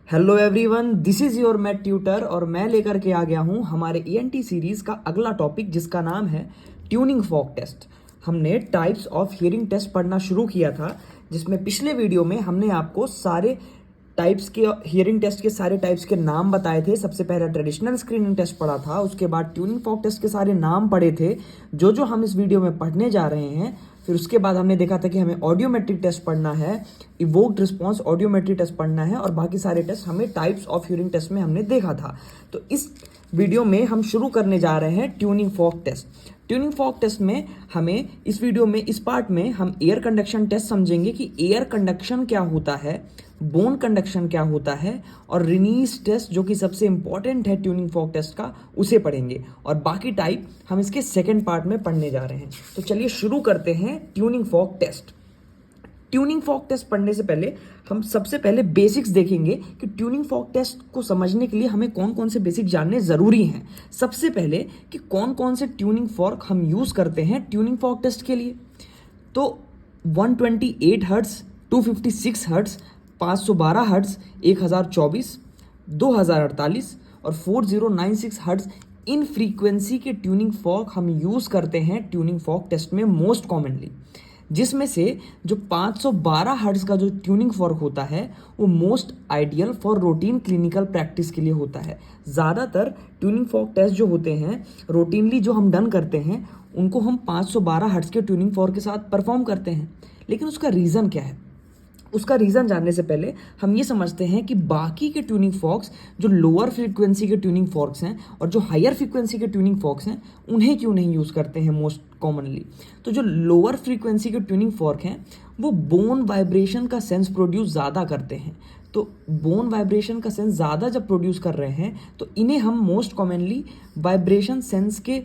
Hello everyone, this is your math tutor और मैं लेकर के आ गया हूं हमारे ईएनटी सीरीज का अगला टॉपिक जिसका नाम है ट्यूनिंग फॉर्क टेस्ट। हमने टाइप्स ऑफ हियरिंग टेस्ट पढ़ना शुरू किया था, जिसमें पिछले वीडियो में हमने आपको सारे टाइप्स के हियरिंग टेस्ट के सारे टाइप्स के नाम बताए थे। सबसे पहले ट्रेडिशनल स्क्रीनिंग टेस्ट पढ़ा था, उसके बाद ट्यूनिंग फॉर्क टेस्ट के सारे नाम पढ़े थे जो हम इस वीडियो में पढ़ने जा रहे हैं। फिर उसके बाद हमने देखा था कि हमें ऑडियोमेट्रिक टेस्ट पढ़ना है, इवोक्ड रिस्पॉन्स ऑडियोमेट्रिक टेस्ट पढ़ना है और बाकी सारे टेस्ट हमें टाइप्स ऑफ हियरिंग टेस्ट में हमने देखा था। तो इस वीडियो में हम शुरू करने जा रहे हैं tuning fork test. Tuning fork test में हमें इस वीडियो में इस पार्ट में हम एयर कंडक्शन टेस्ट समझेंगे कि एयर कंडक्शन क्या होता है, बोन कंडक्शन क्या होता है और रिनीस टेस्ट जो कि सबसे इंपॉर्टेंट है ट्यूनिंग फॉर्क टेस्ट का, उसे पढ़ेंगे और बाकी टाइप हम इसके सेकंड पार्ट में पढ़ने जा रहे हैं। तो चलिए शुरू करते हैं tuning fork test. Tuning fork test पढ़ने से पहले हम सबसे पहले बेसिक्स देखेंगे कि ट्यूनिंग फॉर्क टेस्ट को समझने के लिए हमें कौन कौन से बेसिक जानने जरूरी हैं। सबसे पहले कि कौन कौन से ट्यूनिंग फॉर्क हम यूज करते हैं ट्यूनिंग फॉर्क टेस्ट के लिए। तो 128 हर्ट्ज, 256 हर्ट्ज, 512 हर्ट्ज, 1024, 2048 और 4096 हर्ट्ज इन फ्रीक्वेंसी के ट्यूनिंग फॉर्क हम यूज करते हैं ट्यूनिंग फॉर्क टेस्ट में मोस्ट कॉमनली। जिसमें से जो 512 हर्ट्ज का जो ट्यूनिंग फॉर्क होता है वो most ideal for routine clinical practice के लिए होता है। ज़्यादातर ट्यूनिंग फॉर्क टेस्ट जो होते हैं रूटीनली जो हम डन करते हैं उनको हम 512 हर्ट्ज के ट्यूनिंग फॉर्क के साथ परफॉर्म करते हैं। लेकिन उसका रीज़न क्या है? उसका रीज़न जानने से पहले हम ये समझते हैं कि बाकी के ट्यूनिंग फॉर्क्स जो लोअर फ्रीक्वेंसी के ट्यूनिंग फॉर्क्स हैं और जो हायर फ्रीक्वेंसी के ट्यूनिंग फॉर्क्स हैं उन्हें क्यों नहीं यूज़ करते हैं मोस्ट कॉमनली। तो जो लोअर फ्रीक्वेंसी के ट्यूनिंग फॉर्क हैं वो बोन वाइब्रेशन का सेंस प्रोड्यूस ज़्यादा करते हैं। तो बोन वाइब्रेशन का सेंस ज़्यादा जब प्रोड्यूस कर रहे हैं तो इन्हें हम मोस्ट कॉमनली वाइब्रेशन सेंस के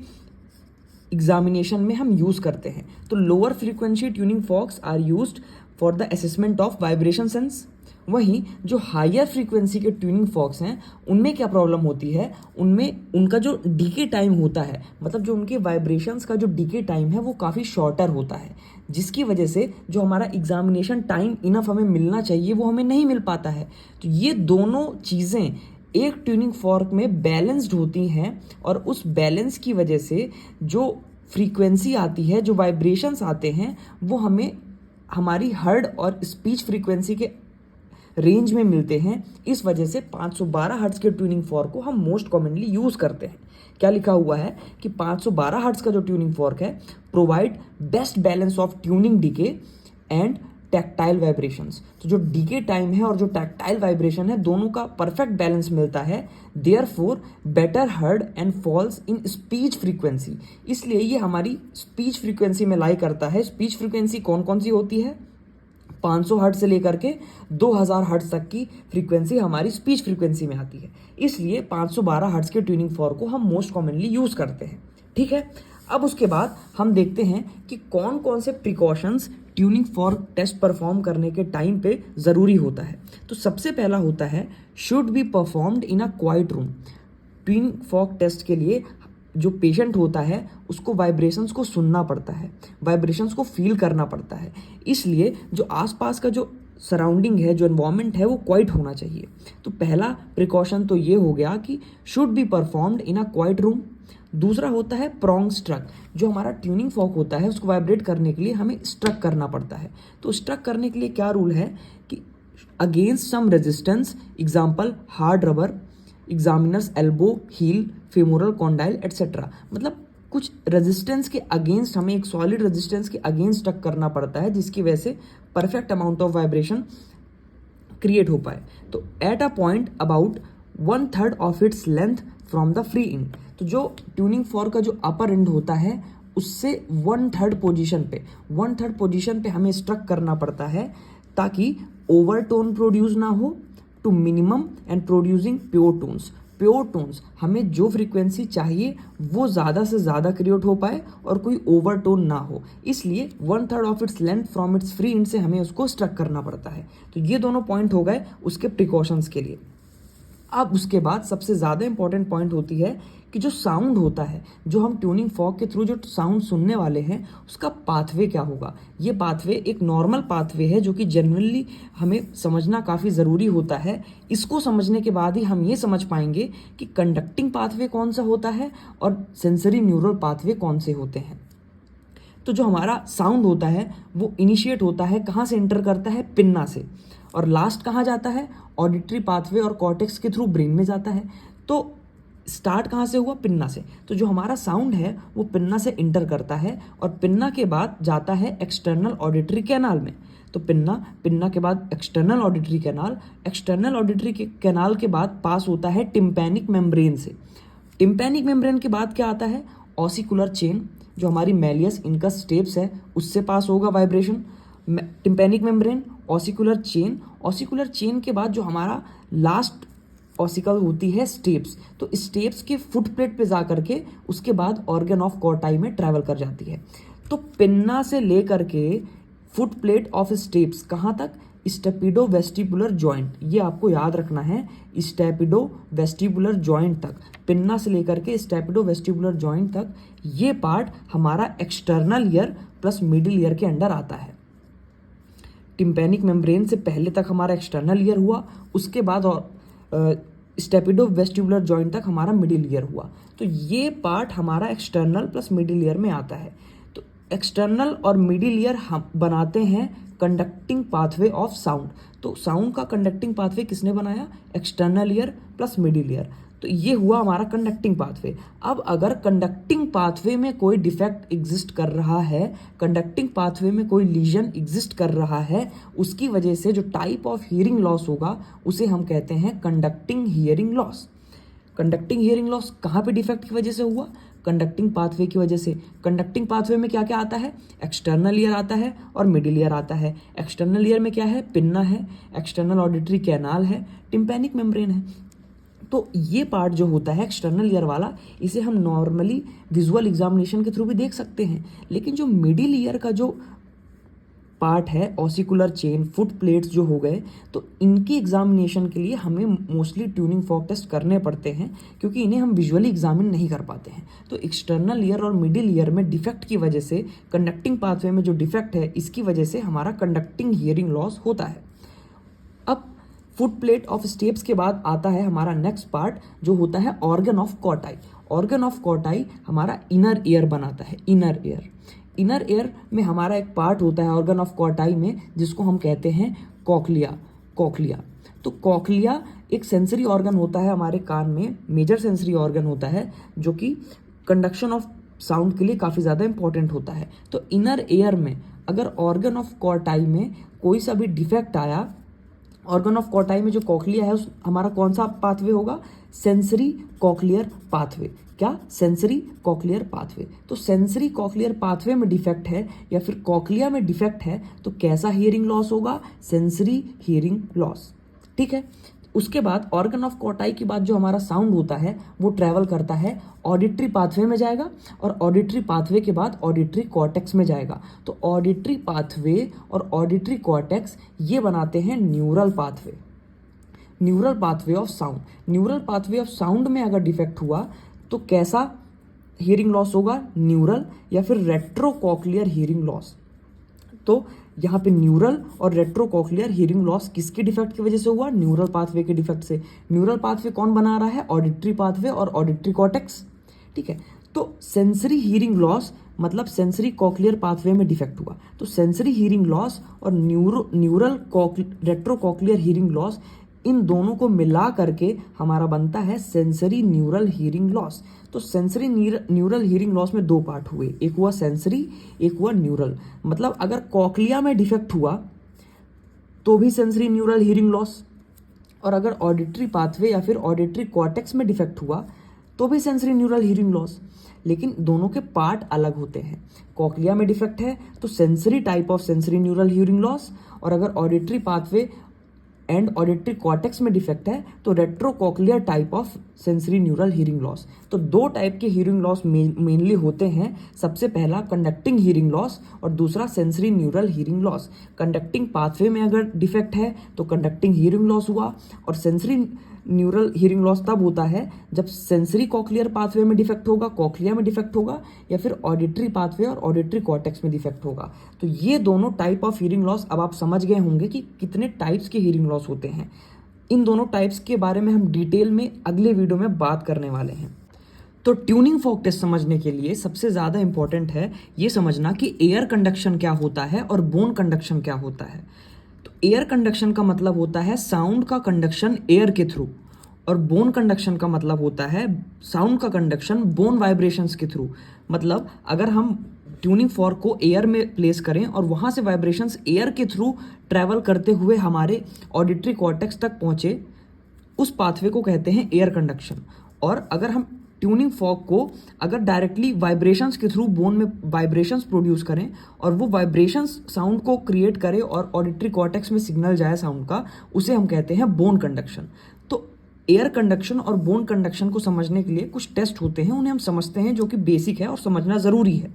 एग्जामिनेशन में हम यूज़ करते हैं। तो lower frequency tuning forks are used for the assessment of vibration sense. वहीं जो हायर फ्रीक्वेंसी के ट्यूनिंग फॉर्क्स हैं उनमें क्या प्रॉब्लम होती है, उनमें उनका जो डीके टाइम होता है, मतलब जो उनके वाइब्रेशंस का जो डीके टाइम है वो काफ़ी शॉर्टर होता है, जिसकी वजह से जो हमारा एग्जामिनेशन टाइम इनफ हमें मिलना चाहिए वो हमें नहीं मिल पाता है। तो ये दोनों चीज़ें एक ट्यूनिंग फॉर्क में बैलेंस्ड होती हैं और उस बैलेंस की वजह से जो फ्रीक्वेंसी आती है, जो वाइब्रेशंस आते हैं वो हमें हमारी हर्ड और स्पीच फ्रीक्वेंसी के रेंज में मिलते हैं। इस वजह से 512 हर्ट्ज के ट्यूनिंग फॉर्क को हम मोस्ट कॉमनली यूज़ करते हैं। क्या लिखा हुआ है कि 512 हर्ट्ज का जो ट्यूनिंग फॉर्क है provide best balance of tuning decay and tactile vibrations. तो जो डीके टाइम है और जो टैक्टाइल वाइब्रेशन है दोनों का परफेक्ट बैलेंस मिलता है। Therefore better heard and falls in speech frequency. इसलिए ये हमारी स्पीच फ्रीक्वेंसी में लाई करता है। स्पीच फ्रीक्वेंसी कौन कौन सी होती है? 500 हर्ट्ज से लेकर के 2000 हर्ट्ज तक की फ्रीक्वेंसी हमारी स्पीच फ्रीक्वेंसी में आती है। इसलिए 512 हर्ट्ज के ट्यूनिंग फॉर्क को हम मोस्ट कॉमनली यूज़ करते हैं। ठीक है, अब उसके बाद हम देखते हैं कि कौन कौन से precautions tuning fork test perform करने के टाइम पे ज़रूरी होता है। तो सबसे पहला होता है should be performed in a quiet room. Tuning fork test के लिए जो पेशेंट होता है उसको वाइब्रेशंस को सुनना पड़ता है, वाइब्रेशंस को फील करना पड़ता है। इसलिए जो आसपास का जो सराउंडिंग है, जो एनवायरनमेंट है वो क्वाइट होना चाहिए। तो पहला प्रिकॉशन तो ये हो गया कि should be performed in a quiet room. दूसरा होता है प्रोंग स्ट्रक। जो हमारा ट्यूनिंग फॉर्क होता है उसको वाइब्रेट करने के लिए हमें स्ट्रक करना पड़ता है। तो स्ट्रक करने के लिए क्या रूल है कि against some resistance, example hard rubber, examiners elbow, heel, femoral condyle etcetera. मतलब कुछ रेजिस्टेंस के अगेंस्ट, हमें एक सॉलिड रेजिस्टेंस के अगेंस्ट स्ट्रक करना पड़ता है जिसकी वजह से perfect amount of vibration create हो पाए। तो at a point about 1/3 of its length from the free end. तो जो ट्यूनिंग फॉर्क का जो अपर एंड होता है उससे 1/3 पोजीशन पे हमें स्ट्रक करना पड़ता है ताकि ओवरटोन प्रोड्यूस ना हो to minimum and producing pure tones. Pure tones, हमें जो फ्रीक्वेंसी चाहिए वो ज़्यादा से ज़्यादा क्रिएट हो पाए और कोई ओवरटोन ना हो। इसलिए 1/3 of its length from its free and से हमें उसको स्ट्रक करना पड़ता है। तो ये दोनों पॉइंट हो गए उसके प्रिकॉशंस के लिए। अब उसके बाद सबसे ज़्यादा इंपॉर्टेंट पॉइंट होती है कि जो साउंड होता है, जो हम ट्यूनिंग फॉर्क के थ्रू जो साउंड सुनने वाले हैं, उसका पाथवे क्या होगा। ये पाथवे एक नॉर्मल पाथवे है जो कि जनरली हमें समझना काफ़ी ज़रूरी होता है। इसको समझने के बाद ही हम ये समझ पाएंगे कि कंडक्टिंग पाथवे कौन सा होता है और सेंसरी न्यूरल पाथवे कौन से होते हैं। तो जो हमारा साउंड होता है वो इनिशिएट होता है कहाँ से, एंटर करता है पिन्ना से, और लास्ट कहाँ जाता है, ऑडिटरी पाथवे और कॉर्टेक्स के थ्रू ब्रेन में जाता है। तो स्टार्ट कहाँ से हुआ, पिन्ना से। तो जो हमारा साउंड है वो पिन्ना से इंटर करता है और पिन्ना के बाद जाता है एक्सटर्नल ऑडिटरी कैनाल में। तो पिन्ना के बाद external auditory canal, external auditory canal के बाद पास होता है टिम्पैनिक मेम्ब्रेन से। टिम्पैनिक मेम्ब्रेन के बाद क्या आता है, ऑसिकुलर चेन, जो हमारी मैलियस इनकस स्टेप्स है उससे पास होगा vibration. Tympanic membrane, ossicular chain, ossicular chain के बाद जो हमारा लास्ट ऑसिकल होती है स्टेप्स, तो स्टेप्स के फुट प्लेट पे जा करके उसके बाद ऑर्गन ऑफ कॉर्टाई में ट्रैवल कर जाती है। तो पिन्ना से लेकर के फुट प्लेट ऑफ स्टेप्स कहाँ तक, स्टेपिडो वेस्टिबुलर जॉइंट, ये आपको याद रखना है, स्टेपिडो वेस्टिबुलर जॉइंट तक, पिन्ना से लेकर के स्टेपिडो वेस्टिबुलर जॉइंट तक, ये पार्ट हमारा external ear plus middle ear के अंडर आता है। टिम्पैनिक मेम्ब्रेन से पहले तक हमारा एक्सटर्नल ईयर हुआ, उसके बाद और स्टेपिडो वेस्टिबुलर जॉइंट तक हमारा मिडिल ईयर हुआ। तो ये पार्ट हमारा एक्सटर्नल प्लस मिडिल ईयर में आता है। तो एक्सटर्नल और मिडिल ईयर हम बनाते हैं कंडक्टिंग पाथवे ऑफ साउंड। तो साउंड का कंडक्टिंग पाथवे किसने बनाया, external ear plus middle ear. तो ये हुआ हमारा कंडक्टिंग पाथवे। अब अगर कंडक्टिंग पाथवे में कोई डिफेक्ट एग्जिस्ट कर रहा है, कंडक्टिंग पाथवे में कोई लीजन एग्जिस्ट कर रहा है, उसकी वजह से जो टाइप ऑफ हियरिंग लॉस होगा उसे हम कहते हैं conducting hearing loss. Conducting hearing loss कहाँ पे डिफेक्ट की वजह से हुआ, कंडक्टिंग पाथवे की वजह से। कंडक्टिंग पाथवे में क्या क्या आता है, एक्सटर्नल ईयर आता है और मिडिल ईयर आता है। एक्सटर्नल ईयर में क्या है, पिन्ना है, एक्सटर्नल ऑडिटरी कैनाल है, टिम्पैनिक मेम्ब्रेन है। तो ये पार्ट जो होता है एक्सटर्नल ईयर वाला, इसे हम नॉर्मली विजुअल एग्जामिनेशन के थ्रू भी देख सकते हैं। लेकिन जो मिडिल ईयर का जो पार्ट है, ऑसिकुलर चेन, फुट प्लेट्स जो हो गए, तो इनके एग्जामिनेशन के लिए हमें मोस्टली ट्यूनिंग फॉर्क टेस्ट करने पड़ते हैं, क्योंकि इन्हें हम विजुअली एग्जामिन नहीं कर पाते हैं। तो एक्सटर्नल ईयर और मिडिल ईयर में डिफेक्ट की वजह से, कंडक्टिंग पाथवे में जो डिफेक्ट है इसकी वजह से हमारा कंडक्टिंग हियरिंग लॉस होता है। अब फुट प्लेट ऑफ स्टेप्स के बाद आता है हमारा नेक्स्ट पार्ट जो होता है organ of Corti. Organ of Corti हमारा इनर ईयर बनाता है। इनर ईयर, इनर ईयर में हमारा एक पार्ट होता है ऑर्गन ऑफ कॉर्टाई में जिसको हम कहते हैं कॉक्लिया। कॉक्लिया, तो कॉक्लिया एक सेंसरी ऑर्गन होता है हमारे कान में, मेजर सेंसरी ऑर्गन होता है जो कि कंडक्शन ऑफ साउंड के लिए काफ़ी ज़्यादा इंपॉर्टेंट होता है। तो इनर ईयर में अगर ऑर्गन ऑफ कॉर्टाई में कोई सा भी डिफेक्ट आया, ऑर्गन ऑफ कॉर्टाई में जो कॉक्लिया है उस हमारा कौन सा पाथवे होगा, सेंसरी कॉक्लियर पाथवे। क्या, सेंसरी कॉक्लियर पाथवे। तो सेंसरी कॉक्लियर पाथवे में डिफेक्ट है या फिर कॉक्लिया में डिफेक्ट है तो कैसा हियरिंग लॉस होगा, सेंसरी हियरिंग लॉस। ठीक है, उसके बाद ऑर्गन ऑफ कॉर्टाई के बाद जो हमारा साउंड होता है वो ट्रैवल करता है ऑडिटरी पाथवे में जाएगा, और ऑडिटरी पाथवे के बाद ऑडिटरी कॉर्टेक्स में जाएगा। तो ऑडिटरी पाथवे और ऑडिटरी कॉर्टेक्स ये बनाते हैं neural pathway. Neural pathway of sound, neural pathway of sound में अगर डिफेक्ट हुआ तो कैसा हियरिंग लॉस होगा, न्यूरल या फिर रेट्रोकॉक्लियर हियरिंग लॉस। तो यहाँ पे न्यूरल और रेट्रोकॉक्लियर हियरिंग लॉस किसके डिफेक्ट की वजह से हुआ, न्यूरल पाथवे के डिफेक्ट से। न्यूरल पाथवे कौन बना रहा है, ऑडिटरी पाथवे और ऑडिटरी कॉर्टेक्स। ठीक है, तो सेंसरी हियरिंग लॉस मतलब सेंसरी कॉक्लियर पाथवे में डिफेक्ट हुआ, तो सेंसरी हियरिंग लॉस और न्यूरल रेट्रोकॉक्लियर हियरिंग लॉस, इन दोनों को मिला करके हमारा बनता है सेंसरी न्यूरल हियरिंग लॉस। तो सेंसरी न्यूरल हियरिंग लॉस में दो पार्ट हुए, एक हुआ सेंसरी, एक हुआ न्यूरल। मतलब अगर कॉक्लिया में डिफेक्ट हुआ तो भी सेंसरी न्यूरल हियरिंग लॉस, और अगर ऑडिटरी पाथवे या फिर ऑडिटरी कॉर्टेक्स में डिफेक्ट हुआ तो भी सेंसरी न्यूरल हियरिंग लॉस। लेकिन दोनों के पार्ट अलग होते हैं। कॉक्लिया में डिफेक्ट है तो sensory type of sensory neural hearing loss, और अगर auditory pathway and auditory cortex में डिफेक्ट है तो retrocochlear type of sensory neural hearing loss. तो दो टाइप के हियरिंग लॉस मेनली होते हैं। सबसे पहला कंडक्टिंग हियरिंग लॉस और दूसरा sensory neural hearing loss. Conducting pathway में अगर डिफेक्ट है तो कंडक्टिंग हियरिंग लॉस हुआ, और सेंसरी न्यूरल हियरिंग लॉस तब होता है जब सेंसरी कॉक्लियर पाथवे में डिफेक्ट होगा, कॉक्लिया में डिफेक्ट होगा, या फिर ऑडिटरी पाथवे और ऑडिटरी कॉर्टेक्स में डिफेक्ट होगा। तो ये दोनों टाइप ऑफ हियरिंग लॉस अब आप समझ गए होंगे कि कितने टाइप्स के हियरिंग लॉस होते हैं। इन दोनों टाइप्स के बारे में हम डिटेल में अगले वीडियो में बात करने वाले हैं। तो ट्यूनिंग फॉग टेस्ट समझने के लिए सबसे ज़्यादा इंपॉर्टेंट है ये समझना कि एयर कंडक्शन क्या होता है और बोन कंडक्शन क्या होता है। तो एयर कंडक्शन का मतलब होता है साउंड का कंडक्शन एयर के थ्रू, और बोन कंडक्शन का मतलब होता है साउंड का कंडक्शन बोन वाइब्रेशंस के थ्रू। मतलब अगर हम ट्यूनिंग फॉर्क को एयर में प्लेस करें और वहाँ से वाइब्रेशंस एयर के थ्रू ट्रैवल करते हुए हमारे ऑडिटरी कॉर्टेक्स तक पहुँचे, उस पाथवे को कहते हैं एयर कंडक्शन। और अगर हम ट्यूनिंग फॉर्क को अगर डायरेक्टली वाइब्रेशंस के थ्रू बोन में वाइब्रेशंस प्रोड्यूस करें और वो वाइब्रेशंस साउंड को क्रिएट करे और ऑडिटरी कॉर्टेक्स में सिग्नल जाए साउंड का, उसे हम कहते हैं बोन कंडक्शन। तो एयर कंडक्शन और बोन कंडक्शन को समझने के लिए कुछ टेस्ट होते हैं, उन्हें हम समझते हैं, जो कि बेसिक है और समझना ज़रूरी है।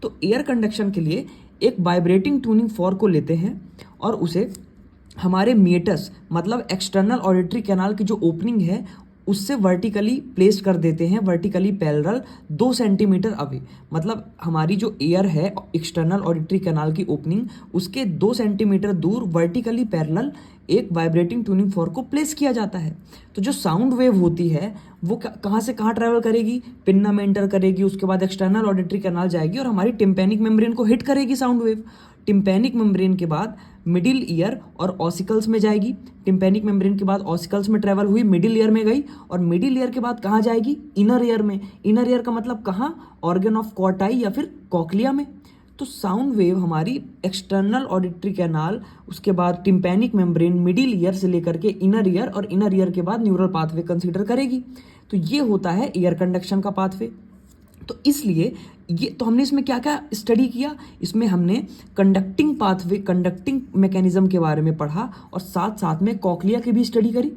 तो एयर कंडक्शन के लिए एक वाइब्रेटिंग ट्यूनिंग फॉर्क को लेते हैं और उसे हमारे मेटस मतलब एक्सटर्नल ऑडिटरी कैनाल की जो ओपनिंग है उससे वर्टिकली प्लेस कर देते हैं, वर्टिकली पैरेलल 2 सेंटीमीटर अवे। मतलब हमारी जो एयर है एक्सटर्नल ऑडिटरी कैनाल की ओपनिंग उसके 2 सेंटीमीटर दूर वर्टिकली पैरेलल एक वाइब्रेटिंग ट्यूनिंग फॉर्क को प्लेस किया जाता है। तो जो साउंड वेव होती है वो कहाँ से कहाँ ट्रैवल करेगी, पिन्ना में एंटर करेगी, उसके बाद एक्सटर्नल ऑडिटरी कैनाल जाएगी और हमारी टिम्पैनिक मेम्ब्रेन को हिट करेगी साउंड वेव। टिम्पैनिक मेम्ब्रेन के बाद मिडिल ईयर और ऑसिकल्स में जाएगी। टिम्पैनिक मेम्ब्रेन के बाद ऑसिकल्स में ट्रैवल हुई, मिडिल ईयर में गई, और मिडिल ईयर के बाद कहाँ जाएगी, इनर ईयर में। इनर ईयर का मतलब कहाँ, ऑर्गन ऑफ कॉर्टाई या फिर कॉक्लिया में। तो साउंड वेव हमारी एक्सटर्नल ऑडिटरी कैनाल, उसके बाद टिम्पैनिक मेम्ब्रेन, मिडिल ईयर से लेकर के इनर ईयर, और इनर ईयर के बाद न्यूरल पाथवे कंसीडर करेगी। तो ये होता है एयर कंडक्शन का पाथवे। तो इसलिए ये तो हमने इसमें क्या क्या स्टडी किया, इसमें हमने कंडक्टिंग पाथवे, कंडक्टिंग मैकेनिज्म के बारे में पढ़ा और साथ साथ में कॉक्लिया की भी स्टडी करी।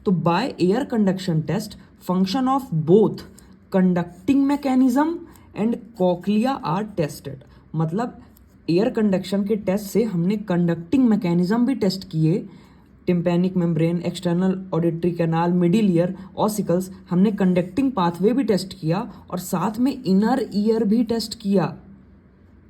तो by air conduction test function of both conducting mechanism and cochlea are tested. मतलब एयर कंडक्शन के टेस्ट से हमने कंडक्टिंग मैकेनिज्म भी टेस्ट किए, tympanic membrane, external auditory canal, middle ear, ossicles, हमने कंडक्टिंग पाथवे भी टेस्ट किया और साथ में इनर ईयर भी टेस्ट किया,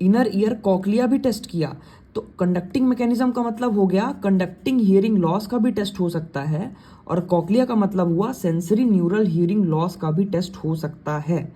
इनर ईयर कॉक्लिया भी टेस्ट किया। तो कंडक्टिंग मैकेनिज्म का मतलब हो गया कंडक्टिंग हियरिंग लॉस का भी टेस्ट हो सकता है, और कॉक्लिया का मतलब हुआ सेंसरी न्यूरल हियरिंग लॉस का भी टेस्ट हो सकता है।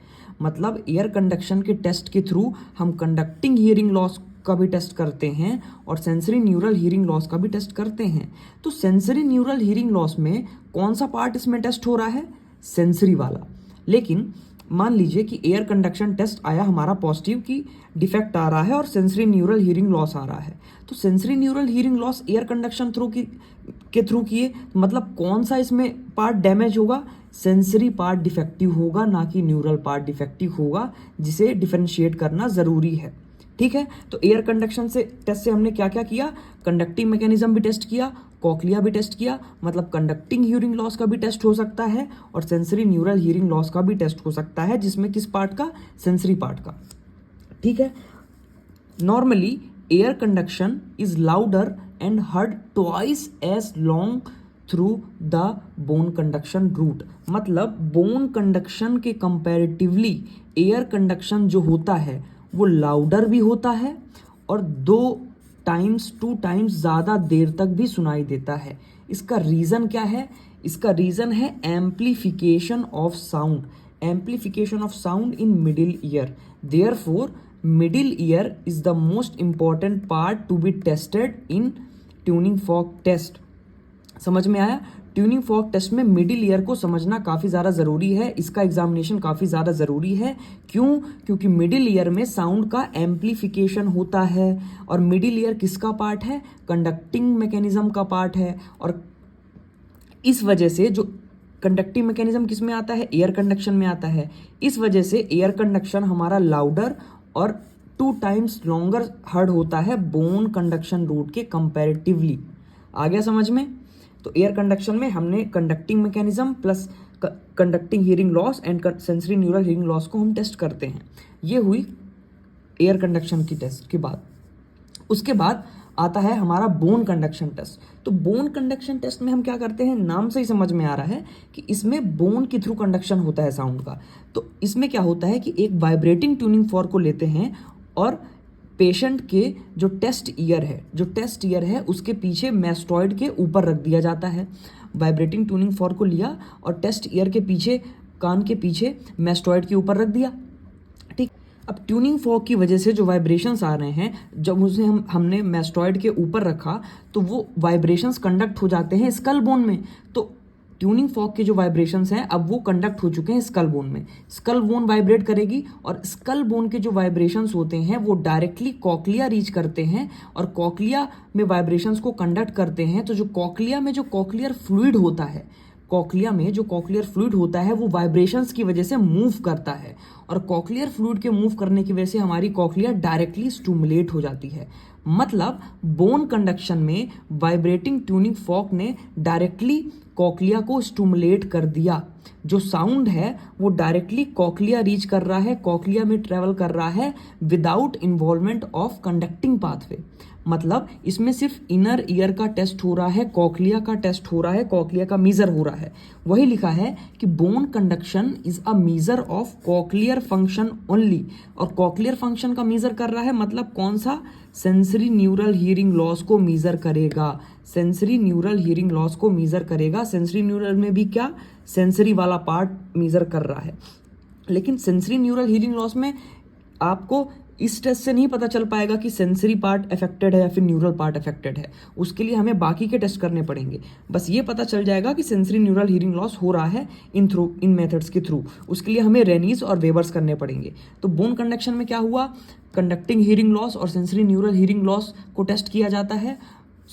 मतलब एयर कंडक्शन के टेस्ट के थ्रू हम कंडक्टिंग हियरिंग लॉस का भी टेस्ट करते हैं और सेंसरी न्यूरल हियरिंग लॉस का भी टेस्ट करते हैं। तो सेंसरी न्यूरल हियरिंग लॉस में कौन सा पार्ट इसमें टेस्ट हो रहा है, सेंसरी वाला। लेकिन मान लीजिए कि एयर कंडक्शन टेस्ट आया हमारा पॉजिटिव कि डिफेक्ट आ रहा है और सेंसरी न्यूरल हियरिंग लॉस आ रहा है। तो sensory neural hearing loss air conduction के थ्रू किए, मतलब कौन सा इसमें पार्ट डैमेज होगा, सेंसरी पार्ट डिफेक्टिव होगा, ना कि न्यूरल पार्ट डिफेक्टिव होगा, जिसे डिफरेंशिएट करना ज़रूरी है। ठीक है। तो एयर कंडक्शन से टेस्ट से हमने क्या क्या किया, कंडक्टिंग मैकेनिज्म भी टेस्ट किया, कॉक्लिया भी टेस्ट किया, मतलब कंडक्टिंग हियरिंग लॉस का भी टेस्ट हो सकता है और सेंसरी न्यूरल हियरिंग लॉस का भी टेस्ट हो सकता है, जिसमें किस पार्ट का, सेंसरी पार्ट का। ठीक है। Normally air conduction is louder and heard twice as long through the bone conduction route. मतलब बोन कंडक्शन के कंपैरेटिवली एयर कंडक्शन जो होता है वो लाउडर भी होता है और 2 टाइम्स ज़्यादा देर तक भी सुनाई देता है। इसका रीज़न क्या है, इसका रीज़न है amplification of sound, amplification of sound in middle ear. Therefore middle ear is the most important part to be tested in tuning fork test. समझ में आया। ट्यूनिंग फॉर्क टेस्ट में मिडिल ईयर को समझना काफ़ी ज़्यादा ज़रूरी है, इसका एग्जामिनेशन काफ़ी ज़्यादा ज़रूरी है। क्यों, क्योंकि मिडिल ईयर में साउंड का एम्प्लीफिकेशन होता है और मिडिल ईयर किसका पार्ट है, कंडक्टिंग मैकेनिज्म का पार्ट है। और इस वजह से जो कंडक्टिंग मैकेनिज्म किस में आता है, एयर कंडक्शन में आता है। इस वजह से एयर कंडक्शन हमारा लाउडर और 2 टाइम्स लॉन्गर हर्ड होता है बोन कंडक्शन रूट के कंपैरेटिवली। आ गया समझ में। तो एयर कंडक्शन में हमने conducting mechanism plus conducting hearing loss and sensory neural hearing loss को हम टेस्ट करते हैं। ये हुई एयर कंडक्शन की टेस्ट के बाद। उसके बाद आता है हमारा बोन कंडक्शन टेस्ट। तो बोन कंडक्शन टेस्ट में हम क्या करते हैं, नाम से ही समझ में आ रहा है कि इसमें बोन के थ्रू कंडक्शन होता है साउंड का। तो इसमें क्या होता है कि एक वाइब्रेटिंग ट्यूनिंग फॉर्क को लेते हैं और पेशेंट के जो टेस्ट ईयर है उसके पीछे मैस्टॉइड के ऊपर रख दिया जाता है। वाइब्रेटिंग ट्यूनिंग फॉर्क को लिया और टेस्ट ईयर के पीछे, कान के पीछे मैस्टॉइड के ऊपर रख दिया। ठीक, अब ट्यूनिंग फॉर्क की वजह से जो वाइब्रेशंस आ रहे हैं, जब उसे हमने मैस्टॉइड के ऊपर रखा तो वो वाइब्रेशंस कंडक्ट हो जाते हैं स्कल बोन में। तो ट्यूनिंग फॉर्क के जो वाइब्रेशंस हैं अब वो कंडक्ट हो चुके हैं स्कल बोन में। स्कल बोन वाइब्रेट करेगी और स्कल बोन के जो वाइब्रेशंस होते हैं वो डायरेक्टली कॉक्लिया रीच करते हैं और कॉक्लिया में वाइब्रेशंस को कंडक्ट करते हैं। तो जो कॉक्लिया में जो कॉक्लियर फ्लूइड होता है, वो वाइब्रेशंस की वजह से मूव करता है और कॉक्लियर फ्लूइड के मूव करने की वजह से हमारी कॉक्लिया डायरेक्टली स्टिमुलेट हो जाती है। मतलब बोन कंडक्शन में वाइब्रेटिंग ट्यूनिंग फॉर्क ने डायरेक्टली कॉक्लिया को स्टिमुलेट कर दिया। जो साउंड है वो डायरेक्टली कॉक्लिया रीच कर रहा है, कॉक्लिया में ट्रेवल कर रहा है without involvement of conducting pathway. मतलब इसमें सिर्फ इनर ईयर का टेस्ट हो रहा है, कॉक्लिया का टेस्ट हो रहा है, कॉक्लिया का मीजर हो रहा है। वही लिखा है कि bone conduction is a measure of cochlear function only. और कॉक्लियर फंक्शन का मीजर कर रहा है मतलब कौन सा, सेंसरी न्यूरल हियरिंग लॉस को मीजर करेगा। सेंसरी न्यूरल हियरिंग लॉस को मीजर करेगा। सेंसरी न्यूरल में भी क्या, सेंसरी वाला पार्ट मीजर कर रहा है। लेकिन सेंसरी न्यूरल हियरिंग लॉस में आपको इस टेस्ट से नहीं पता चल पाएगा कि सेंसरी पार्ट अफेक्टेड है या फिर न्यूरल पार्ट अफेक्टेड है। उसके लिए हमें बाकी के टेस्ट करने पड़ेंगे। बस ये पता चल जाएगा कि सेंसरी न्यूरल हियरिंग लॉस हो रहा है इन मेथड्स के थ्रू। उसके लिए हमें रेनीज और वेबर्स करने पड़ेंगे। तो बोन कंडक्शन में क्या हुआ, कंडक्टिंग हियरिंग लॉस और सेंसरी न्यूरल हियरिंग लॉस को टेस्ट किया जाता है।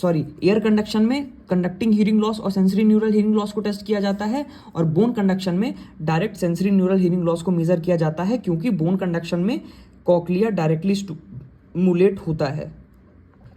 एयर कंडक्शन में कंडक्टिंग हियरिंग लॉस और सेंसरी न्यूरल हियरिंग लॉस को टेस्ट किया जाता है और बोन कंडक्शन में direct sensory neural hearing loss को मेजर किया जाता है, क्योंकि बोन कंडक्शन में कॉक्लिया डायरेक्टली स्टिमुलेट होता है।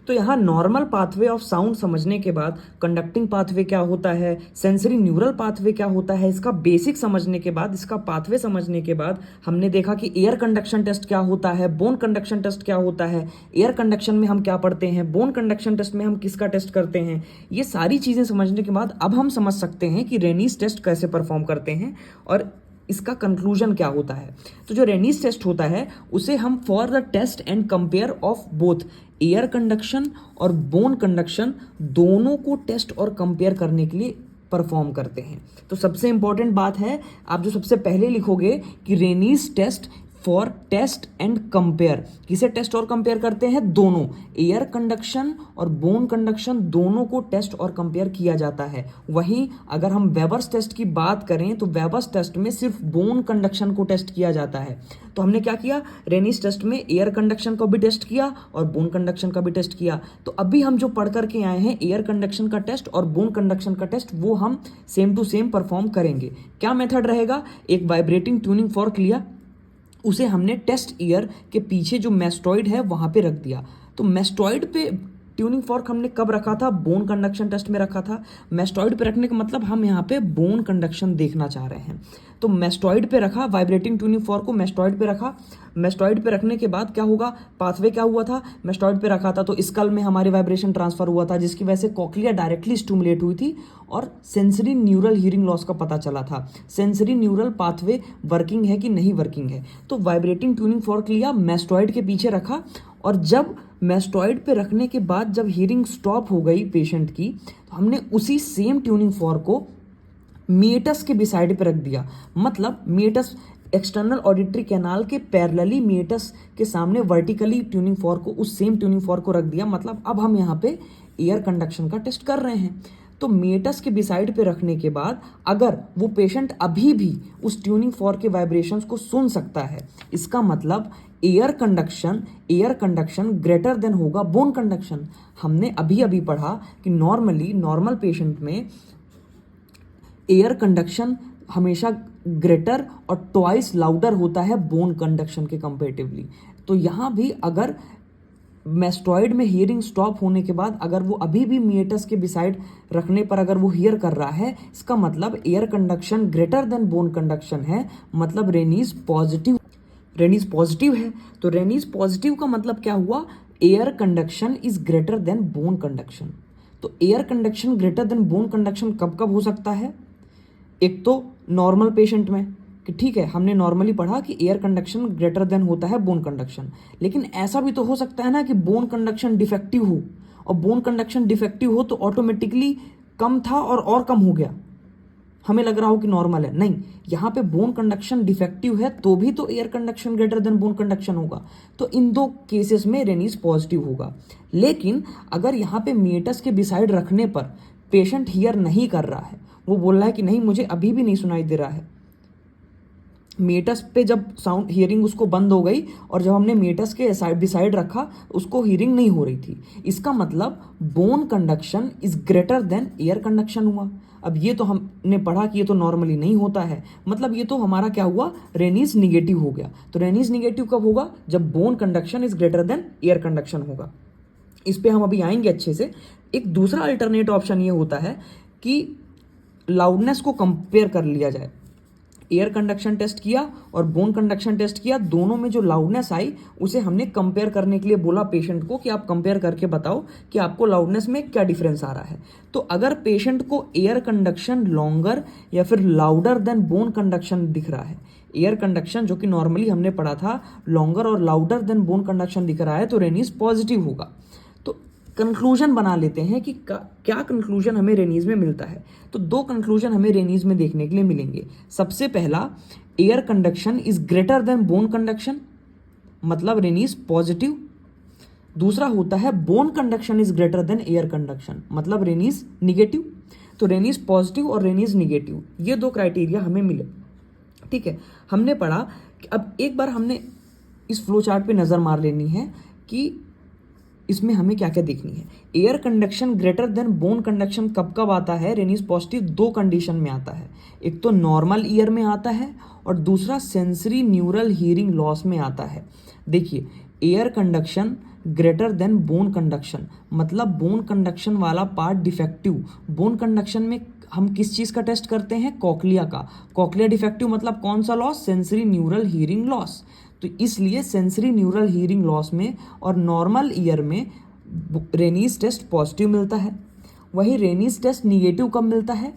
तो यहाँ नॉर्मल पाथवे ऑफ साउंड समझने के बाद कंडक्टिंग पाथवे क्या होता है, सेंसरी न्यूरल पाथवे क्या होता है, इसका बेसिक समझने के बाद, इसका पाथवे समझने के बाद हमने देखा कि एयर कंडक्शन टेस्ट क्या होता है, बोन कंडक्शन टेस्ट क्या होता है, एयर कंडक्शन में हम क्या पढ़ते हैं, बोन कंडक्शन टेस्ट में हम किसका टेस्ट करते हैं। ये सारी चीज़ें समझने के बाद अब हम समझ सकते हैं कि रेनीज टेस्ट कैसे परफॉर्म करते हैं और इसका कंक्लूजन क्या होता है। तो जो रेनीज टेस्ट होता है उसे हम for the test and compare of both air conduction और बोन कंडक्शन दोनों को टेस्ट और कंपेयर करने के लिए परफॉर्म करते हैं। तो सबसे इंपॉर्टेंट बात है, आप जो सबसे पहले लिखोगे कि Rinne's test for test and compare, किसे टेस्ट और कंपेयर करते हैं, दोनों एयर कंडक्शन और बोन कंडक्शन दोनों को टेस्ट और कंपेयर किया जाता है। वहीं अगर हम वेबर्स टेस्ट की बात करें तो वेबर्स टेस्ट में सिर्फ बोन कंडक्शन को टेस्ट किया जाता है। तो हमने क्या किया, रेनीज टेस्ट में एयर कंडक्शन को भी टेस्ट किया और बोन कंडक्शन का भी टेस्ट किया। तो अभी हम जो पढ़ करके आए हैं एयर कंडक्शन का टेस्ट और बोन कंडक्शन का टेस्ट, वो हम सेम टू सेम परफॉर्म करेंगे। क्या मेथड रहेगा, एक वाइब्रेटिंग ट्यूनिंग फॉर्क लिया, उसे हमने टेस्ट ईयर के पीछे जो मैस्टॉइड है वहां पे रख दिया। तो मैस्टॉइड पे ट्यूनिंग फॉर्क हमने कब रखा था, बोन कंडक्शन टेस्ट में रखा था। मैस्टॉइड पे रखने का मतलब हम यहाँ पे बोन कंडक्शन देखना चाह रहे हैं। तो मैस्टॉइड पे रखा, वाइब्रेटिंग ट्यूनिंग फॉर्क को मैस्टॉइड पे रखा। मैस्टॉइड पे रखने के बाद क्या होगा, पाथवे क्या हुआ था, मैस्टॉइड पे रखा था तो स्कल में हमारी वाइब्रेशन ट्रांसफर हुआ था, जिसकी वजह से कॉक्लिया डायरेक्टली स्टिमुलेट हुई थी और सेंसरी न्यूरल हियरिंग लॉस का पता चला था। सेंसरी न्यूरल पाथवे वर्किंग है कि नहीं वर्किंग है। तो वाइब्रेटिंग ट्यूनिंग फॉर्क लिया, मैस्टॉइड के पीछे रखा और जब मैस्टॉइड पे रखने के बाद जब हियरिंग स्टॉप हो गई पेशेंट की, तो हमने उसी सेम ट्यूनिंग फॉर्क को मीएटस के बिसाइड पे रख दिया। मतलब मीएटस एक्सटर्नल ऑडिटरी कैनाल के पैरेलली मीएटस के सामने वर्टिकली ट्यूनिंग फॉर्क को, उस सेम ट्यूनिंग फॉर्क को रख दिया। मतलब अब हम यहाँ पे एयर कंडक्शन का टेस्ट कर रहे हैं। तो मीएटस के बिसाइड पे रखने के बाद अगर वो पेशेंट अभी भी उस ट्यूनिंग फॉर्क के वाइब्रेशंस को सुन सकता है, इसका मतलब एयर कंडक्शन ग्रेटर देन होगा बोन कंडक्शन। हमने अभी अभी पढ़ा कि नॉर्मल पेशेंट में एयर कंडक्शन हमेशा ग्रेटर और ट्वाइस लाउडर होता है बोन कंडक्शन के कंपेरेटिवली। तो यहाँ भी अगर मैस्टॉइड में हियरिंग स्टॉप होने के बाद अगर वो अभी भी मीएटस के बिसाइड रखने पर अगर वो हियर कर रहा है, इसका मतलब air conduction greater than bone conduction है, मतलब रेनीज पॉजिटिव है। तो रेनीज पॉजिटिव का मतलब क्या हुआ, air conduction is greater than bone conduction. तो air conduction greater than bone conduction कब कब हो सकता है? एक तो नॉर्मल पेशेंट में, कि ठीक है हमने नॉर्मली पढ़ा कि एयर कंडक्शन ग्रेटर देन होता है बोन कंडक्शन, लेकिन ऐसा भी तो हो सकता है ना कि बोन कंडक्शन डिफेक्टिव हो, और बोन कंडक्शन डिफेक्टिव हो तो ऑटोमेटिकली कम था और कम हो गया, हमें लग रहा हो कि नॉर्मल है। नहीं, यहाँ पे बोन कंडक्शन डिफेक्टिव है तो भी तो air conduction greater than bone conduction होगा। तो इन दो केसेस में रेनीज पॉजिटिव होगा। लेकिन अगर यहाँ पे मीटस के बिसाइड रखने पर पेशेंट हियर नहीं कर रहा है, वो बोल रहा है कि नहीं मुझे अभी भी नहीं सुनाई दे रहा है, मीटस पे जब साउंड हियरिंग उसको बंद हो गई और जब हमने मीटस के बिसाइड रखा उसको हियरिंग नहीं हो रही थी, इसका मतलब bone conduction is greater than air conduction हुआ। अब ये तो हमने पढ़ा कि ये तो नॉर्मली नहीं होता है, मतलब ये तो हमारा क्या हुआ, रेनीज निगेटिव हो गया। तो रेनीज निगेटिव कब होगा? जब bone conduction is greater than air conduction होगा। इस पे हम अभी आएंगे अच्छे से। एक दूसरा अल्टरनेट ऑप्शन ये होता है कि लाउडनेस को कंपेयर कर लिया जाए। एयर कंडक्शन टेस्ट किया और बोन कंडक्शन टेस्ट किया, दोनों में जो लाउडनेस आई उसे हमने कंपेयर करने के लिए बोला पेशेंट को कि आप कंपेयर करके बताओ कि आपको लाउडनेस में क्या डिफरेंस आ रहा है। तो अगर पेशेंट को एयर कंडक्शन लॉन्गर या फिर लाउडर देन बोन कंडक्शन दिख रहा है, एयर कंडक्शन जो कि नॉर्मली हमने पढ़ा था लॉन्गर और लाउडर देन बोन कंडक्शन दिख रहा है, तो रेनीज पॉजिटिव होगा। तो कंक्लूजन बना लेते हैं कि क्या कंक्लूजन हमें रेनीज में मिलता है। तो दो कंक्लूजन हमें रेनीज में देखने के लिए मिलेंगे। सबसे पहला, air conduction is greater than bone conduction, मतलब रेनीज पॉजिटिव। दूसरा होता है bone conduction is greater than air conduction, मतलब रेनीज निगेटिव। तो रेनीज पॉजिटिव और रेनीज निगेटिव, ये दो क्राइटेरिया हमें मिले। ठीक है, हमने पढ़ा कि अब एक बार हमने इस फ्लो चार्ट पे नजर मार लेनी है कि इसमें हमें क्या क्या देखनी है। Air conduction greater than bone conduction कब कब आता है? रेनीज पॉजिटिव दो कंडीशन में आता है, एक तो नॉर्मल ईयर में आता है और दूसरा सेंसरी न्यूरल हियरिंग लॉस में आता है। देखिए, air conduction greater than bone conduction, मतलब बोन कंडक्शन वाला पार्ट डिफेक्टिव। बोन कंडक्शन में हम किस चीज़ का टेस्ट करते हैं? कॉक्लिया का। कॉक्लिया डिफेक्टिव मतलब कौन सा loss? Sensory neural hearing loss. तो इसलिए सेंसरी न्यूरल हियरिंग लॉस में और नॉर्मल ईयर में रेनीज टेस्ट पॉजिटिव मिलता है। वही रेनीज टेस्ट निगेटिव कब मिलता है?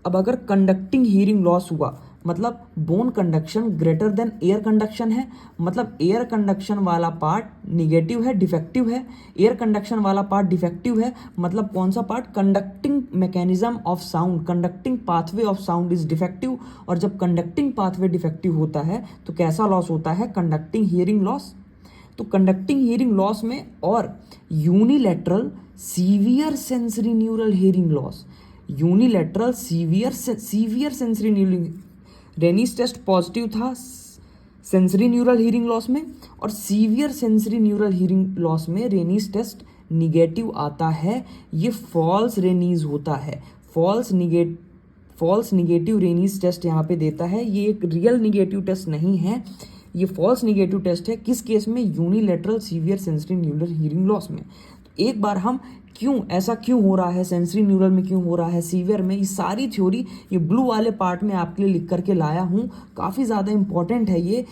अब अगर कंडक्टिंग हियरिंग लॉस हुआ, मतलब bone conduction greater than air conduction है, मतलब एयर कंडक्शन वाला पार्ट निगेटिव है, डिफेक्टिव है। एयर कंडक्शन वाला पार्ट डिफेक्टिव है, मतलब कौन सा part? Conducting mechanism of sound, conducting pathway of sound is defective. और जब कंडक्टिंग पाथवे डिफेक्टिव होता है तो कैसा लॉस होता है? Conducting hearing loss. तो कंडक्टिंग हियरिंग लॉस में और unilateral severe sensory neural hearing loss, unilateral severe sensory neural, Rinne's test positive था सेंसरी न्यूरल हियरिंग लॉस में, और severe sensory neural hearing loss में रेनीज टेस्ट निगेटिव आता है। ये फॉल्स रेनीज होता है, फॉल्स निगेटिव रेनीज टेस्ट यहाँ पे देता है। ये एक रियल निगेटिव टेस्ट नहीं है, ये फॉल्स निगेटिव टेस्ट है। किस केस में? Unilateral severe sensory neural hearing loss में। तो एक बार हम ऐसा क्यों हो रहा है, सेंसरी न्यूरल में क्यों हो रहा है, सीवियर में, ये सारी थ्योरी ये ब्लू वाले पार्ट में आपके लिए लिख करके लाया हूँ। काफ़ी ज़्यादा इंपॉर्टेंट है ये,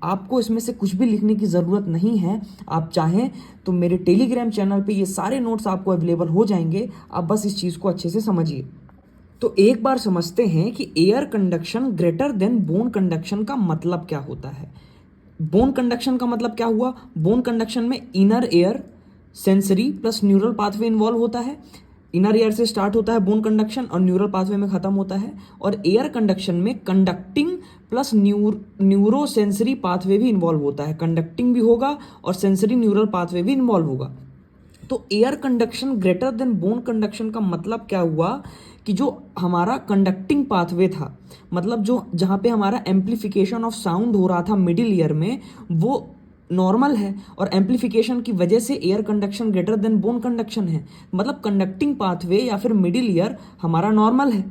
आपको इसमें से कुछ भी लिखने की ज़रूरत नहीं है। आप चाहें तो मेरे टेलीग्राम चैनल पे ये सारे नोट्स आपको अवेलेबल हो जाएंगे, आप बस इस चीज़ को अच्छे से समझिए। तो एक बार समझते हैं कि air conduction greater than bone conduction का मतलब क्या होता है। बोन कंडक्शन का मतलब क्या हुआ? बोन कंडक्शन में inner air sensory plus neural pathway involve होता है। इनर ईयर से स्टार्ट होता है बोन कंडक्शन और न्यूरल पाथवे में खत्म होता है। और एयर कंडक्शन में conducting plus neuro sensory pathway भी इन्वॉल्व होता है, कंडक्टिंग भी होगा और सेंसरी न्यूरल पाथवे भी इन्वॉल्व होगा। तो air conduction greater than bone conduction का मतलब क्या हुआ कि जो हमारा कंडक्टिंग पाथवे था, मतलब जो जहाँ पे हमारा एम्प्लीफिकेशन ऑफ साउंड हो रहा था मिडिल ईयर में, वो नॉर्मल है और एम्प्लीफिकेशन की वजह से air conduction greater than bone conduction है, मतलब कंडक्टिंग पाथवे या फिर मिडिल ईयर हमारा नॉर्मल है।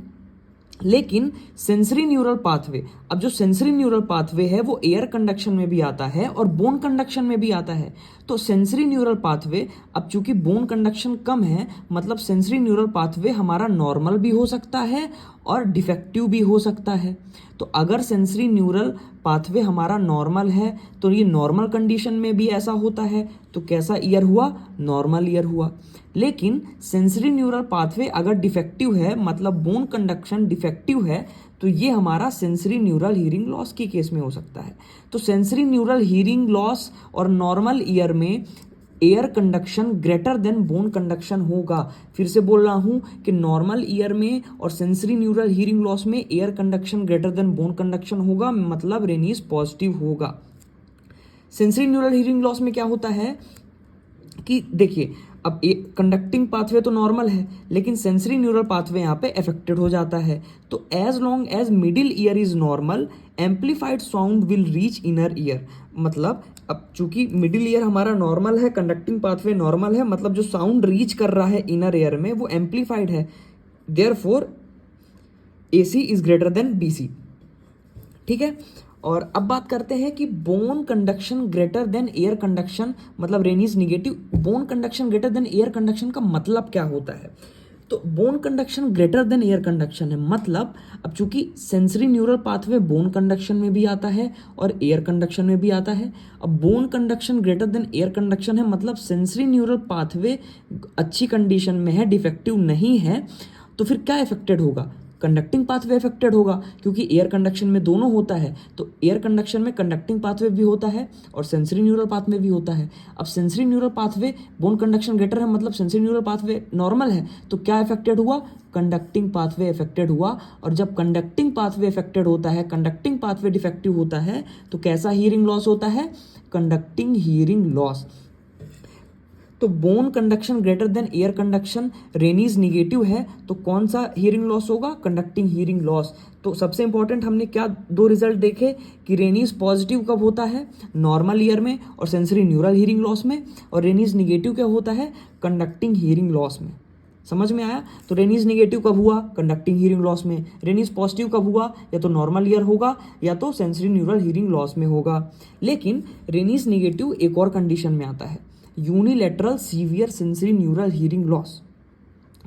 लेकिन सेंसरी न्यूरल पाथवे, अब जो सेंसरी न्यूरल पाथवे है वो एयर कंडक्शन में भी आता है और बोन कंडक्शन में भी आता है। तो सेंसरी न्यूरल पाथवे, अब चूंकि बोन कंडक्शन कम है, मतलब सेंसरी न्यूरल पाथवे हमारा नॉर्मल भी हो सकता है और डिफेक्टिव भी हो सकता है। तो अगर सेंसरी न्यूरल पाथवे हमारा नॉर्मल है तो ये नॉर्मल कंडीशन में भी ऐसा होता है, तो कैसा ईयर हुआ, नॉर्मल ईयर हुआ। लेकिन सेंसरी न्यूरल पाथवे अगर डिफेक्टिव है, मतलब बोन कंडक्शन डिफेक्टिव है, तो ये हमारा सेंसरी न्यूरल हीरिंग लॉस के केस में हो सकता है। तो सेंसरी न्यूरल हीरिंग लॉस और नॉर्मल ईयर में air conduction greater than bone conduction होगा। फिर से बोल रहा हूं कि नॉर्मल ईयर में और सेंसरी न्यूरल हीरिंग लॉस में air conduction greater than bone conduction होगा, मतलब रेनीस पॉजिटिव होगा। सेंसरी न्यूरल हीरिंग लॉस में क्या होता है कि देखिए, अब कंडक्टिंग पाथवे तो नॉर्मल है, लेकिन सेंसरी न्यूरल पाथवे यहाँ पे अफेक्टेड हो जाता है। तो as long as middle ear is normal, amplified sound will reach inner ear. मतलब अब चूंकि मिडिल ईयर हमारा नॉर्मल है, कंडक्टिंग पाथवे नॉर्मल है, मतलब जो साउंड रीच कर रहा है इनर ईयर में वो एम्पलीफाइड है, therefore AC is greater than BC। ठीक है, और अब बात करते हैं कि bone conduction greater than air conduction, मतलब Rinne's negative. Bone conduction greater than air conduction का मतलब क्या होता है? तो bone conduction greater than air conduction है, मतलब अब चूंकि sensory neural pathway bone conduction में भी आता है और एयर कंडक्शन में भी आता है। अब bone conduction greater than air conduction है, मतलब सेंसरी न्यूरल पाथवे अच्छी कंडीशन में है, डिफेक्टिव नहीं है, तो फिर क्या इफेक्टेड होगा? कंडक्टिंग पाथवे अफेक्टेड होगा, क्योंकि एयर कंडक्शन में दोनों होता है। तो एयर कंडक्शन में कंडक्टिंग पाथवे भी होता है और सेंसरी न्यूरल पाथवे भी होता है। अब sensory neural pathway bone conduction greater है, मतलब सेंसरी न्यूरल पाथवे नॉर्मल है, तो क्या अफेक्टेड हुआ? कंडक्टिंग पाथवे अफेक्टेड हुआ। और जब कंडक्टिंग पाथवे अफेक्टेड होता है, कंडक्टिंग पाथवे डिफेक्टिव होता है, तो कैसा हीरिंग लॉस होता है? Conducting hearing loss. तो bone conduction greater than air conduction, Rinne's negative है, तो कौन सा हीरिंग लॉस होगा? Conducting hearing loss. तो सबसे इंपॉर्टेंट हमने क्या दो रिजल्ट देखे कि रेनीज पॉजिटिव कब होता है? नॉर्मल ईयर में और सेंसरी न्यूरल हीरिंग लॉस में, और रेनीज निगेटिव क्या होता है? कंडक्टिंग हीरिंग लॉस में। समझ में आया? तो रेनीज निगेटिव कब हुआ? कंडक्टिंग हीरिंग लॉस में। रेनीज पॉजिटिव कब हुआ? या तो नॉर्मल ईयर होगा या तो सेंसरी न्यूरल हीरिंग लॉस में होगा। लेकिन रेनीज निगेटिव एक और कंडीशन में आता है, unilateral severe sensory neural hearing loss.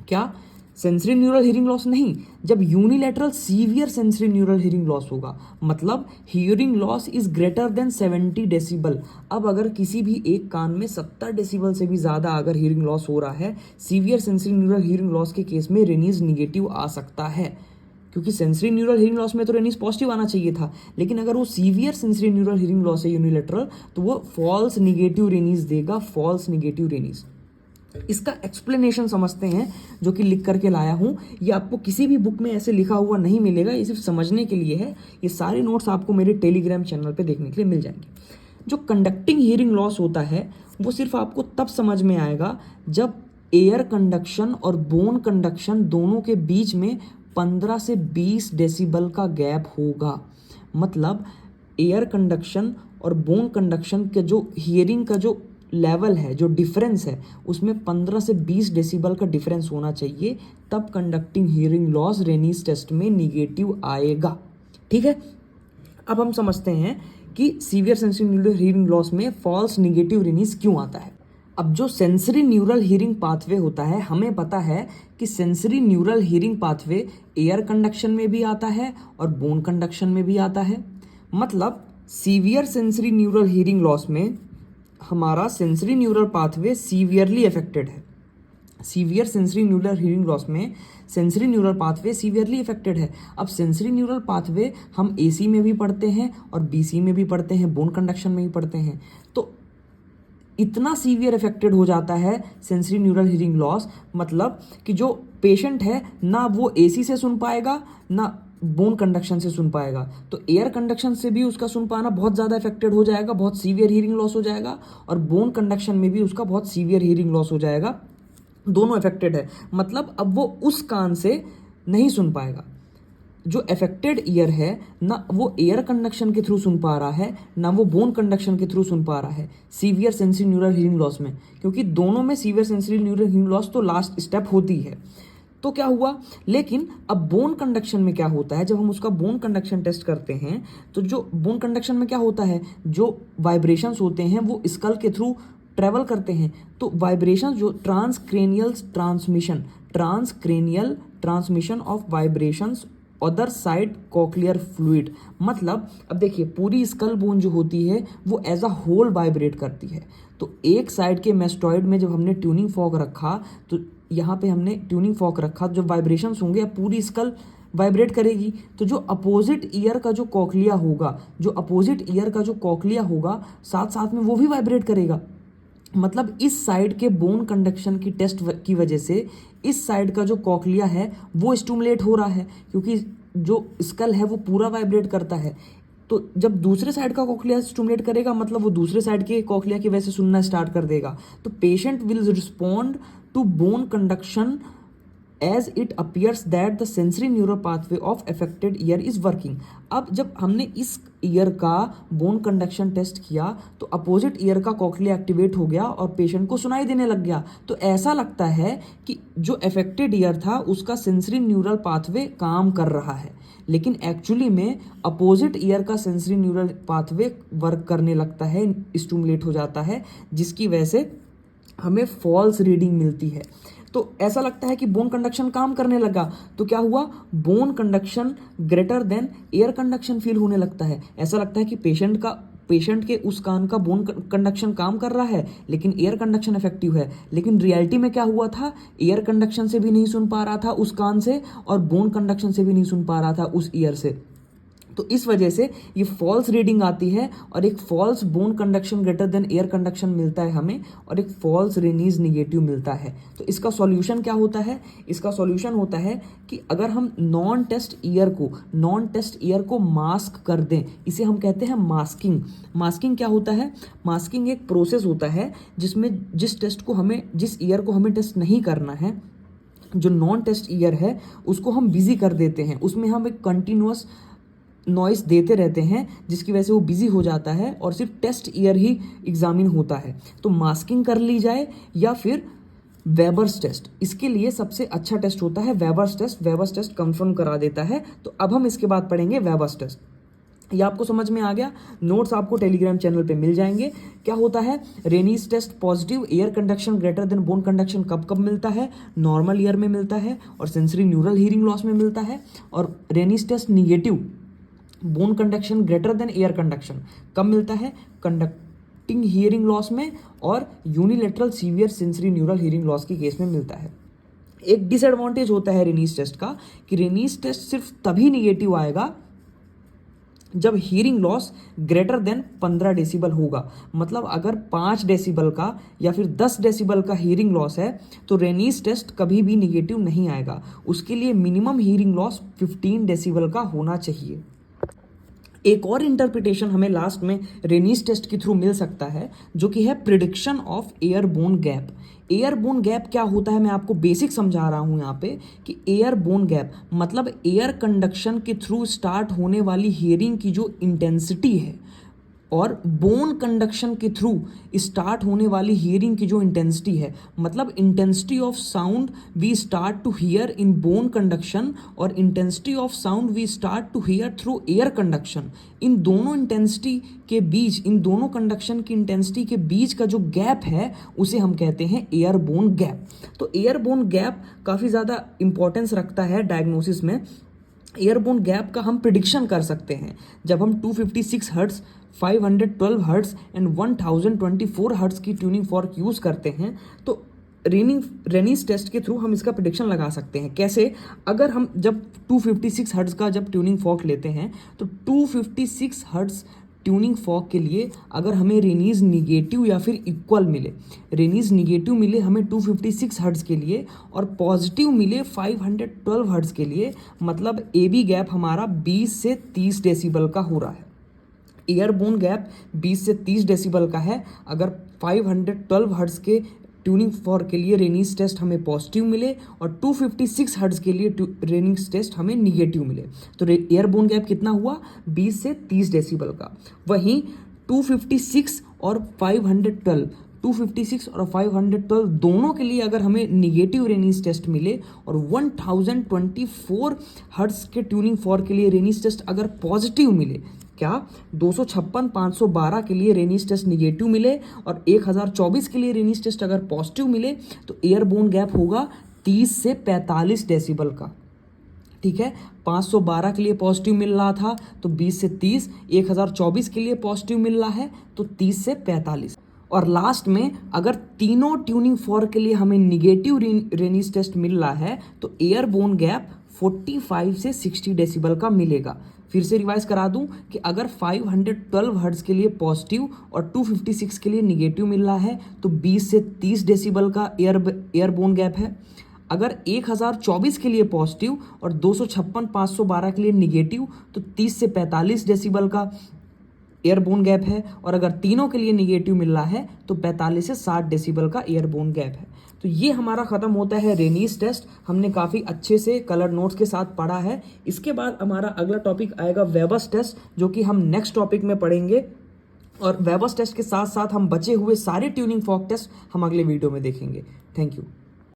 क्या? सेंसरी न्यूरल हीरिंग लॉस नहीं, जब unilateral severe sensory neural hearing loss होगा, मतलब hearing loss is greater then 70 decibel. अब अगर किसी भी एक कान में 70 डेसिबल से भी ज़्यादा अगर हीरिंग लॉस हो रहा है, severe sensory neural hearing loss के केस में रेनीज निगेटिव आ सकता है, क्योंकि सेंसरी न्यूरल हीरिंग लॉस में तो रेनीज पॉजिटिव आना चाहिए था। लेकिन अगर वो severe sensory neural hearing loss है यूनिलैटरल, तो वो फॉल्स निगेटिव रेनीज देगा, फॉल्स निगेटिव रेनीज। इसका एक्सप्लेनेशन समझते हैं, जो कि लिख करके लाया हूं। ये आपको किसी भी बुक में ऐसे लिखा हुआ नहीं मिलेगा, ये सिर्फ समझने के लिए है। ये सारे नोट्स आपको मेरे टेलीग्राम चैनल पे देखने के लिए मिल जाएंगे। जो कंडक्टिंग हीरिंग लॉस होता है वो सिर्फ आपको तब समझ में आएगा जब एयर कंडक्शन और बोन कंडक्शन दोनों के बीच में 15 से 20 डेसिबल का गैप होगा। मतलब एयर कंडक्शन और बोन कंडक्शन के जो हियरिंग का जो लेवल है, जो डिफरेंस है, उसमें 15 से 20 डेसिबल का डिफरेंस होना चाहिए, तब कंडक्टिंग हियरिंग लॉस रेनीज टेस्ट में निगेटिव आएगा। ठीक है, अब हम समझते हैं कि severe sensory neural hearing loss में फॉल्स निगेटिव रेनीज क्यों आता है। अब जो सेंसरी न्यूरल हीरिंग पाथवे होता है, हमें पता है कि sensory neural hearing pathway air conduction में भी आता है और बोन कंडक्शन में भी आता है। मतलब severe sensory neural hearing loss में हमारा sensory neural pathway severely affected है। Severe sensory neural hearing loss में sensory neural pathway severely affected है। अब सेंसरी न्यूरल पाथवे हम AC में भी पढ़ते हैं और BC में भी पढ़ते हैं, बोन कंडक्शन में भी पढ़ते हैं। तो इतना सीवियर अफेक्टेड हो जाता है सेंसरी न्यूरल हीरिंग लॉस, मतलब कि जो पेशेंट है ना वो AC से सुन पाएगा ना बोन कंडक्शन से सुन पाएगा। तो एयर कंडक्शन से भी उसका सुन पाना बहुत ज़्यादा अफेक्टेड हो जाएगा, बहुत सीवियर हीरिंग लॉस हो जाएगा, और बोन कंडक्शन में भी उसका बहुत सीवियर हीरिंग लॉस हो जाएगा। दोनों अफेक्टेड है, मतलब अब वो उस कान से नहीं सुन पाएगा। जो अफेक्टेड ईयर है ना वो एयर कंडक्शन के थ्रू सुन पा रहा है ना वो बोन कंडक्शन के थ्रू सुन पा रहा है severe sensory neural hearing loss में, क्योंकि दोनों में severe sensory neural hearing loss तो लास्ट स्टेप होती है। तो क्या हुआ, लेकिन अब बोन कंडक्शन में क्या होता है, जब हम उसका बोन कंडक्शन टेस्ट करते हैं तो जो बोन कंडक्शन में क्या होता है, जो वाइब्रेशंस होते हैं वो स्कल के थ्रू ट्रेवल करते हैं। तो वाइब्रेशन जो transcranial transmission of vibrations other side cochlear fluid. मतलब अब देखिए पूरी स्कल बोन जो होती है वो एज अ होल वाइब्रेट करती है। तो एक साइड के मेस्टॉइड में जब हमने ट्यूनिंग फॉर्क रखा तो यहाँ पे हमने ट्यूनिंग फॉर्क रखा, जो वाइब्रेशंस होंगे अब पूरी स्कल वाइब्रेट करेगी। तो जो अपोजिट ईयर का जो कॉक्लिया होगा, साथ साथ में वो भी वाइब्रेट करेगा। मतलब इस साइड के बोन कंडक्शन की टेस्ट की वजह से इस साइड का जो कॉक्लिया है वो स्टिमुलेट हो रहा है, क्योंकि जो स्कल है वो पूरा वाइब्रेट करता है। तो जब दूसरे साइड का कॉक्लिया स्टिमुलेट करेगा मतलब वो दूसरे साइड के कॉक्लिया की वजह से सुनना स्टार्ट कर देगा। तो patient will respond to bone conduction as it appears that the sensory neural pathway of affected ear is working। अब जब हमने इस ईयर का बोन कंडक्शन टेस्ट किया तो अपोजिट ईयर का कॉक्लिया एक्टिवेट हो गया और पेशेंट को सुनाई देने लग गया। तो ऐसा लगता है कि जो अफेक्टेड ईयर था उसका सेंसरी न्यूरल पाथवे काम कर रहा है, लेकिन एक्चुअली में अपोजिट ईयर का सेंसरी न्यूरल पाथवे वर्क करने लगता है, स्टिमुलेट हो जाता है, जिसकी वजह से हमें फॉल्स रीडिंग मिलती है। तो ऐसा लगता है कि बोन कंडक्शन काम करने लगा, तो क्या हुआ, bone conduction greater than air conduction feel होने लगता है। ऐसा लगता है कि पेशेंट के उस कान का बोन कंडक्शन काम कर रहा है लेकिन एयर कंडक्शन इफेक्टिव है। लेकिन रियलिटी में क्या हुआ था, एयर कंडक्शन से भी नहीं सुन पा रहा था उस कान से और बोन कंडक्शन से भी नहीं सुन पा रहा था उस ईयर से। तो इस वजह से ये फॉल्स रीडिंग आती है और एक false bone conduction greater than air conduction मिलता है हमें, और एक फॉल्स रेनीज निगेटिव मिलता है। तो इसका सॉल्यूशन क्या होता है, इसका सॉल्यूशन होता है कि अगर हम नॉन टेस्ट ईयर को मास्क कर दें, इसे हम कहते हैं मास्किंग। मास्किंग क्या होता है, मास्किंग एक प्रोसेस होता है जिसमें जिस ईयर को हमें टेस्ट नहीं करना है, जो नॉन टेस्ट ईयर है उसको हम बिजी कर देते हैं, उसमें हम एक कंटिन्यूअस नॉइस देते रहते हैं जिसकी वजह से वो बिजी हो जाता है और सिर्फ टेस्ट ईयर ही एग्जामिन होता है। तो मास्किंग कर ली जाए या फिर वेबर्स टेस्ट, इसके लिए सबसे अच्छा टेस्ट होता है Weber's test. Weber's test confirm करा देता है। तो अब हम इसके बाद पढ़ेंगे वेबर्स टेस्ट। ये आपको समझ में आ गया। नोट्स आपको टेलीग्राम चैनल पे मिल जाएंगे। क्या होता है, Rinne's test positive, air conduction greater than bone conduction कब कब मिलता है, नॉर्मल ईयर में मिलता है और सेंसरी न्यूरल हीरिंग लॉस में मिलता है। और Rinne's test negative, bone conduction greater than air conduction कब मिलता है, कंडक्टिंग हियरिंग लॉस में और unilateral severe sensory neural hearing loss की केस में मिलता है। एक डिसएडवांटेज होता है रेनीज टेस्ट का कि रेनीज टेस्ट सिर्फ तभी निगेटिव आएगा जब hearing loss greater than 15 decibel होगा। मतलब अगर 5 डेसिबल का या फिर 10 डेसिबल का हियरिंग लॉस है तो रेनीज टेस्ट कभी भी निगेटिव नहीं आएगा। उसके लिए मिनिमम हियरिंग लॉस 15 डेसिबल का होना चाहिए। एक और इंटरप्रिटेशन हमें लास्ट में रेनीज टेस्ट के थ्रू मिल सकता है, जो कि है prediction of airborne gap. Airborne gap क्या होता है, मैं आपको बेसिक समझा रहा हूं यहाँ पे कि एयरबोन गैप मतलब एयर कंडक्शन के थ्रू स्टार्ट होने वाली हियरिंग की जो इंटेंसिटी है और बोन कंडक्शन के थ्रू स्टार्ट होने वाली हियरिंग की जो इंटेंसिटी है, मतलब intensity of sound we start to hear in bone conduction और intensity of sound we start to hear through air conduction. इन दोनों इंटेंसिटी के बीच, इन दोनों कंडक्शन की इंटेंसिटी के बीच का जो गैप है उसे हम कहते हैं एयरबोन गैप। तो एयरबोन गैप काफ़ी ज़्यादा इंपॉर्टेंस रखता है डायग्नोसिस में। एयरबोन गैप का हम प्रिडिक्शन कर सकते हैं जब हम 256 हर्ट्ज, 512 हर्ट्ज एंड 1024 हर्ट्ज की ट्यूनिंग फॉर्क यूज़ करते हैं। तो रेनीज टेस्ट के थ्रू हम इसका प्रिडिक्शन लगा सकते हैं। कैसे, अगर हम जब 256 हर्ट्ज का जब ट्यूनिंग फॉर्क लेते हैं तो 256 हर्ट्ज ट्यूनिंग फॉर्क के लिए अगर हमें रेनीज निगेटिव या फिर इक्वल मिले, रेनीज निगेटिव मिले हमें 256 हर्ट्ज के लिए और पॉजिटिव मिले 512 हर्ट्ज के लिए, मतलब ए बी गैप हमारा 20 से 30 डेसिबल का हो रहा है। एयरबोन गैप 20 से 30 डेसिबल का है अगर 512 हर्ट्ज के ट्यूनिंग फॉर्क के लिए रेनीज टेस्ट हमें पॉजिटिव मिले और 256 हर्ट्ज के लिए रेनीज टेस्ट हमें निगेटिव मिले। तो एयरबोन गैप कितना हुआ, 20 से 30 डेसिबल का। वहीं 256 और 512 दोनों के लिए अगर हमें निगेटिव रेनीज टेस्ट मिले और 1024 हर्ट्ज के ट्यूनिंग फॉर्क के लिए रेनीज टेस्ट अगर पॉजिटिव मिले, क्या 256 512 के लिए रेनीज टेस्ट निगेटिव मिले और 1024 के लिए रेनीज टेस्ट अगर पॉजिटिव मिले, तो एयरबोन गैप होगा 30 से 45 डेसिबल का। ठीक है। 512 के लिए पॉजिटिव मिल रहा था तो 20 से 30, 1024 के लिए पॉजिटिव मिल रहा है तो 30 से 45। और लास्ट में अगर तीनों ट्यूनिंग फॉर्क के लिए हमें निगेटिव रेनीज टेस्ट मिल रहा है तो एयरबोन गैप 45 से 60 डेसिबल का मिलेगा। फिर से रिवाइज करा दूं कि अगर 512 हर्ट्ज के लिए पॉजिटिव और 256 के लिए निगेटिव मिल रहा है तो 20 से 30 डेसिबल का एयरबोन गैप है। अगर 1024 के लिए पॉजिटिव और 256 512 के लिए निगेटिव तो 30 से 45 डेसिबल का एयरबोन गैप है। और अगर तीनों के लिए निगेटिव मिल रहा है तो 45 से 60 डेसिबल का एयरबोन गैप है। तो ये हमारा ख़त्म होता है रेनीज टेस्ट। हमने काफ़ी अच्छे से कलर नोट्स के साथ पढ़ा है। इसके बाद हमारा अगला टॉपिक आएगा वेबर्स टेस्ट, जो कि हम नेक्स्ट टॉपिक में पढ़ेंगे। और वेबर्स टेस्ट के साथ साथ हम बचे हुए सारे ट्यूनिंग फॉर्क टेस्ट हम अगले वीडियो में देखेंगे। Thank you.